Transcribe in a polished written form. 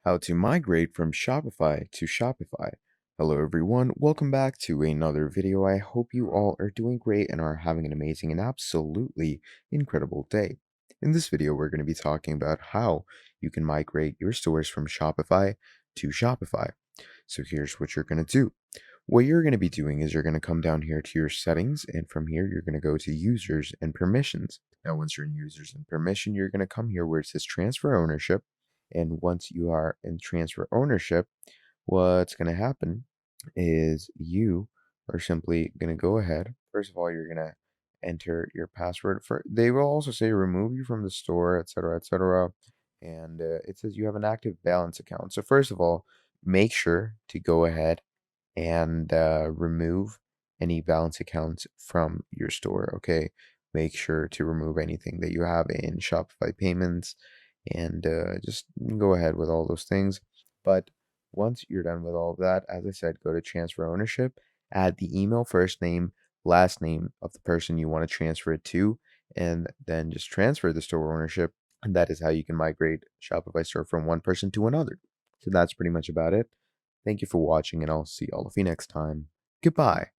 How to migrate from Shopify to Shopify. Hello everyone, welcome back to another video. I hope you all are doing great and are having an amazing and absolutely incredible day. In this video, we're going to be talking about how you can migrate your stores from Shopify to Shopify. So here's what you're going to do. What you're going to be doing is you're going to come down here to your settings, and from here, you're going to go to users and permissions. Now, once you're in users and permission, you're going to come here where it says transfer ownership. And once you are in transfer ownership, what's going to happen is you are simply going to go ahead. First of all, you're going to enter your password. They will also say remove you from the store, etc., etc. And it says you have an active balance account. So first of all, make sure to go ahead and remove any balance accounts from your store. Okay, make sure to remove anything that you have in Shopify payments, and just go ahead with all those things. But once you're done with all of that, as I said, go to transfer ownership, add the email, first name, last name of the person you want to transfer it to, and then just transfer the store ownership. And that is how you can migrate Shopify store from one person to another. So that's pretty much about it. Thank you for watching, and I'll see all of you next time. Goodbye.